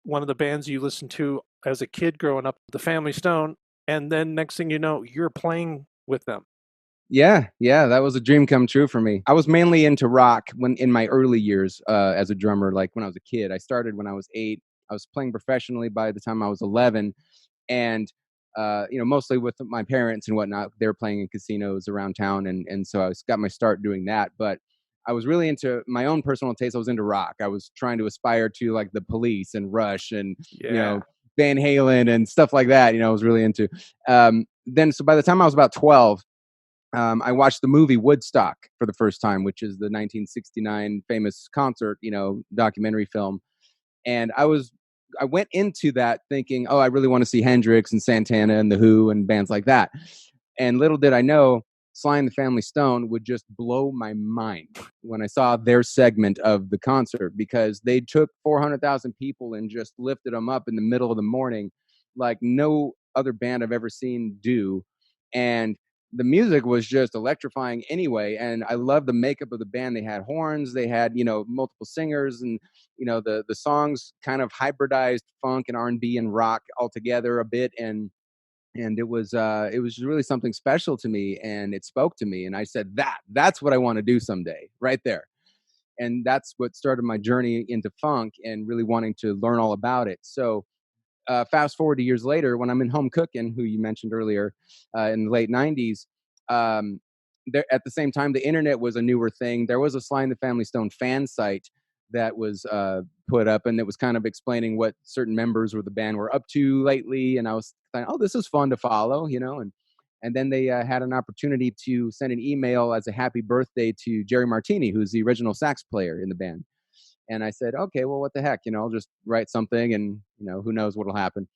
one of the bands you listened to as a kid growing up, the Family Stone, and then next thing you know, you're playing with them. Yeah, yeah, that was a dream come true for me. I was mainly into rock when in my early years as a drummer. Like when I was a kid, I started when I was 8. I was playing professionally by the time I was 11, and mostly with my parents and whatnot. They were playing in casinos around town, and so got my start doing that. But I was really into my own personal taste. I was into rock. I was trying to aspire to like the Police and Rush and Yeah. Van Halen and stuff like that. I was really into. Then so by the time I was about 12. I watched the movie Woodstock for the first time, which is the 1969 famous concert, documentary film. And I went into that thinking, oh, I really want to see Hendrix and Santana and The Who and bands like that. And little did I know, Sly and the Family Stone would just blow my mind when I saw their segment of the concert, because they took 400,000 people and just lifted them up in the middle of the morning like no other band I've ever seen do. And the music was just electrifying anyway. And I love the makeup of the band. They had horns, they had, multiple singers, and, the songs kind of hybridized funk and R&B and rock all together a bit. And it was really something special to me, and it spoke to me. And I said, that's what I want to do someday, right there. And that's what started my journey into funk and really wanting to learn all about it. So fast forward to years later, when I'm in Home Cooking, who you mentioned earlier, in the late 90s, there, at the same time, the internet was a newer thing. There was a Sly and the Family Stone fan site that was put up, and it was kind of explaining what certain members of the band were up to lately. And I was thinking, oh, this is fun to follow, and then they had an opportunity to send an email as a happy birthday to Jerry Martini, who's the original sax player in the band. And I said, okay, well, what the heck, I'll just write something, and who knows what'll happen.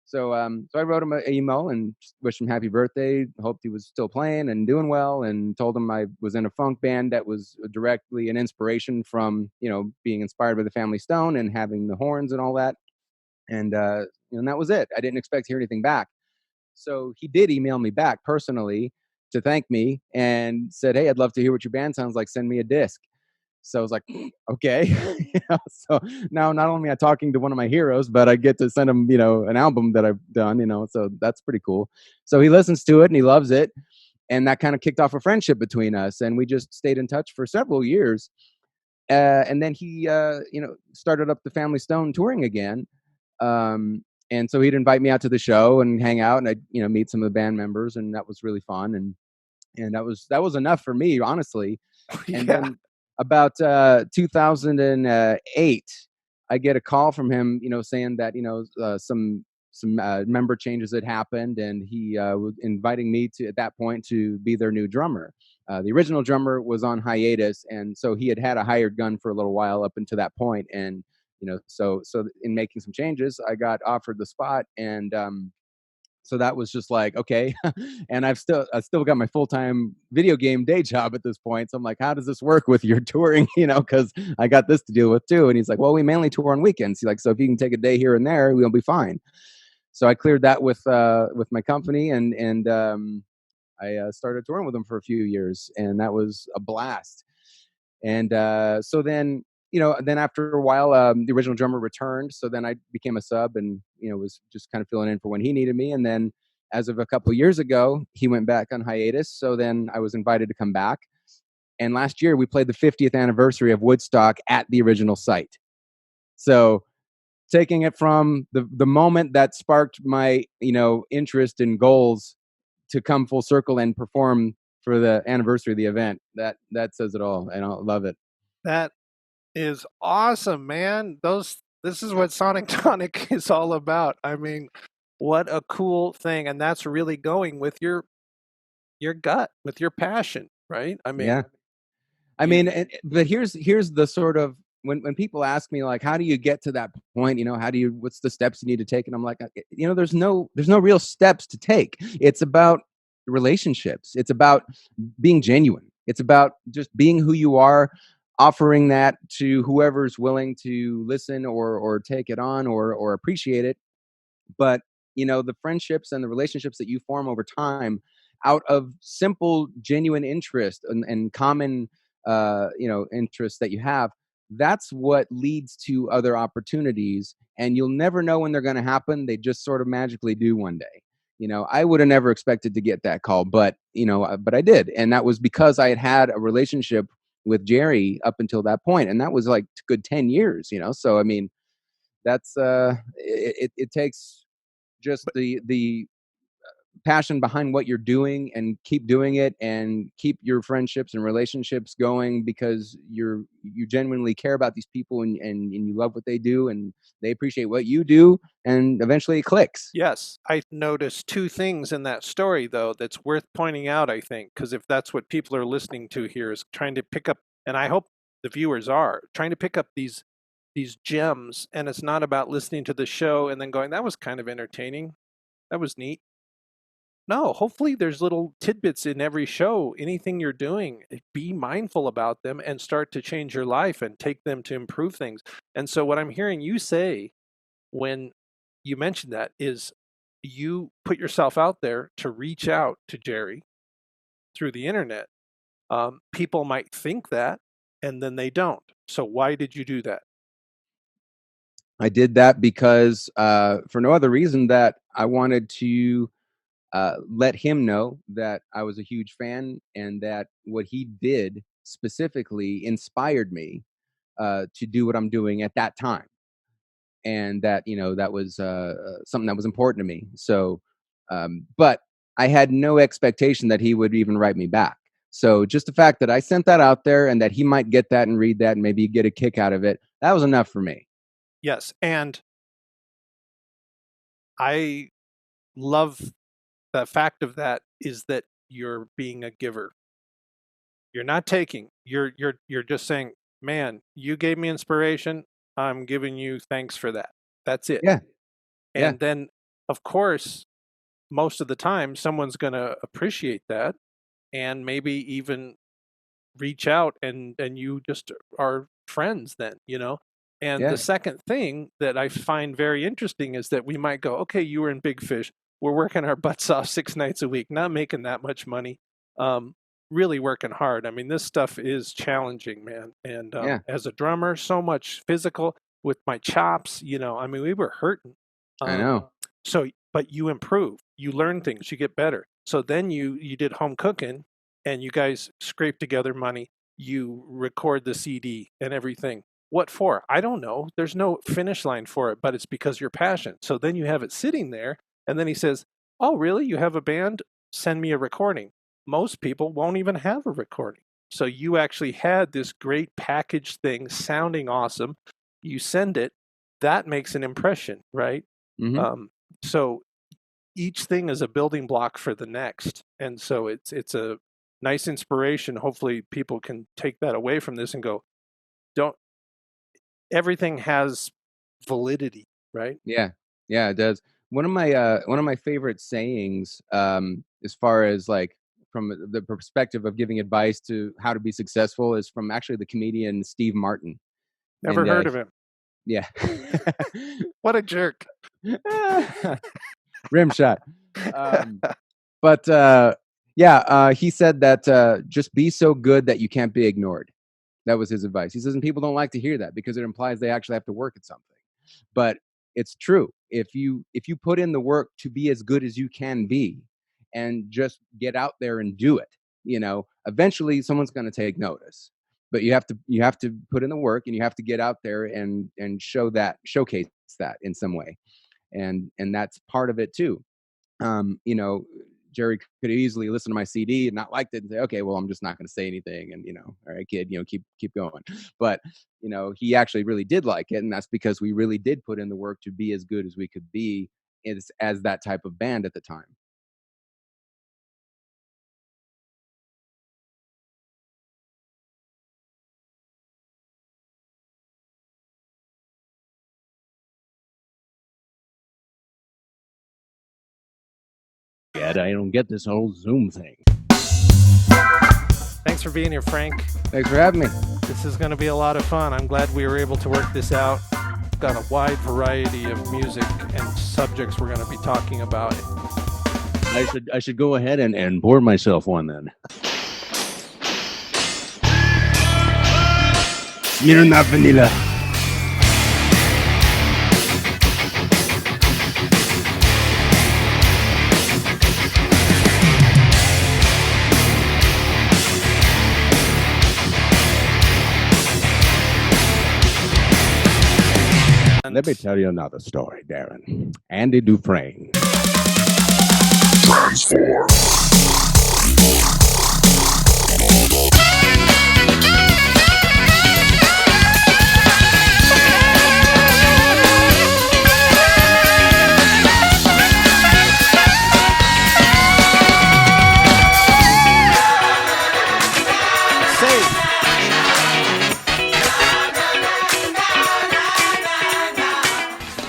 So I wrote him an email and wished him happy birthday. Hoped he was still playing and doing well, and told him I was in a funk band that was directly an inspiration from being inspired by the Family Stone and having the horns and all that. And that was it. I didn't expect to hear anything back. So he did email me back personally to thank me and said, "Hey, I'd love to hear what your band sounds like. Send me a disc." So I was like, okay. So now not only am I talking to one of my heroes, but I get to send him, an album that I've done, so that's pretty cool. So he listens to it and he loves it. And that kind of kicked off a friendship between us. And we just stayed in touch for several years. And then he, started up the Family Stone touring again. And so he'd invite me out to the show and hang out, and I'd, meet some of the band members. And that was really fun. And that was enough for me, honestly. And Yeah. then about 2008, I get a call from him, saying that some member changes had happened, and he was inviting me to at that point to be their new drummer. The original drummer was on hiatus, and so he had a hired gun for a little while up until that point. And so in making some changes, I got offered the spot, and so that was just like, okay. And I still got my full-time video game day job at this point. So I'm like, how does this work with your touring? Because I got this to deal with too. And he's like, well, we mainly tour on weekends. He's like, so if you can take a day here and there, we'll be fine. So I cleared that with my company, and I started touring with them for a few years, and that was a blast. And so then after a while, the original drummer returned. So then I became a sub, and was just kind of filling in for when he needed me. And then, as of a couple of years ago, he went back on hiatus. So then I was invited to come back. And last year we played the 50th anniversary of Woodstock at the original site. So taking it from the moment that sparked my interest and goals to come full circle and perform for the anniversary of the event, that says it all, and I love it. That is awesome, man. This is what Sonic Tonic is all about. I mean, what a cool thing. And that's really going with your gut, with your passion, right? I mean, Yeah. I you mean, but here's the sort of, when people ask me like, how do you get to that point? What's the steps you need to take? And I'm like, there's no real steps to take. It's about relationships. It's about being genuine. It's about just being who you are, offering that to whoever's willing to listen or take it on or appreciate it. But the friendships and the relationships that you form over time out of simple genuine interest and common interests that you have, that's what leads to other opportunities and you'll never know when they're going to happen. They just sort of magically do one day. I would have never expected to get that call, but but I did, and that was because I had a relationship with Jerry up until that point, and that was like a good 10 years. So I mean, that's it takes just the passion behind what you're doing, and keep doing it, and keep your friendships and relationships going, because you genuinely care about these people, and you love what they do, and they appreciate what you do, and eventually it clicks. Yes, I noticed two things in that story, though, that's worth pointing out, I think, because if that's what people are listening to here, is trying to pick up, and I hope the viewers are trying to pick up these gems, and it's not about listening to the show and then going, that was kind of entertaining, that was neat. No, hopefully there's little tidbits in every show. Anything you're doing, be mindful about them and start to change your life and take them to improve things. And so what I'm hearing you say when you mentioned that is you put yourself out there to reach out to Jerry through the internet. People might think that, and then they don't. So why did you do that? I did that because for no other reason that I wanted to let him know that I was a huge fan, and that what he did specifically inspired me to do what I'm doing at that time, and that that was something that was important to me. So, but I had no expectation that he would even write me back. So just the fact that I sent that out there, and that he might get that and read that and maybe get a kick out of it, that was enough for me. Yes, and I love the fact of that is that you're being a giver. You're not taking. You're just saying, "Man, you gave me inspiration. I'm giving you thanks for that." That's it. Yeah, yeah, And then, of course, most of the time, someone's going to appreciate that and maybe even reach out, and you just are friends then. And the yeah, second thing that I find very interesting is that we might go, okay, you were in Big Fish, we're working our butts off 6 nights a week, not making that much money, um, really working hard. I mean, this stuff is challenging, man. And yeah. as a drummer, so much physical with my chops. I mean, we were hurting. I um, know. so but you improve, you learn things, you get better. So then you did home cooking, and you guys scrape together money, you record the CD and everything. What for? I don't know. There's no finish line for it, but it's because you're passionate. So then you have it sitting there, and then he says, "Oh, really? You have a band? Send me a recording." Most people won't even have a recording. So you actually had this great packaged thing sounding awesome. You send it, that makes an impression, right? Hmm. So each thing is a building block for the next. And so it's a nice inspiration. Hopefully people can take that away from this and go, don't, everything has validity, right? Yeah, yeah, it does. One of my favorite sayings, as far as like from the perspective of giving advice to how to be successful, is from actually the comedian Steve Martin. Never And heard of him. yeah, What a jerk. rim shot. Um, but yeah, he said that just be so good that you can't be ignored. That was his advice. He says, and people don't like to hear that because it implies they actually have to work at something. But it's true. If you put in the work to be as good as you can be, and just get out there and do it, eventually someone's going to take notice. But you have to put in the work, and you have to get out there and showcase that in some way, and that's part of it too. um, you know, Jerry could easily listen to my CD and not like it and say, okay, well, I'm just not going to say anything. And, all right, kid, keep going. But, he actually really did like it. And that's because we really did put in the work to be as good as we could be as that type of band at the time. Yet I don't get this whole Zoom thing. Thanks for being here, Frank. Thanks for having me. This is going to be a lot of fun. I'm glad we were able to work this out. Got a wide variety of music and subjects we're going to be talking about. I should go ahead and pour myself one then. You're not vanilla. And Let me tell you another story, Darren. Andy Dufresne.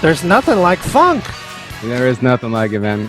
there's nothing like funk. There is nothing like it, man.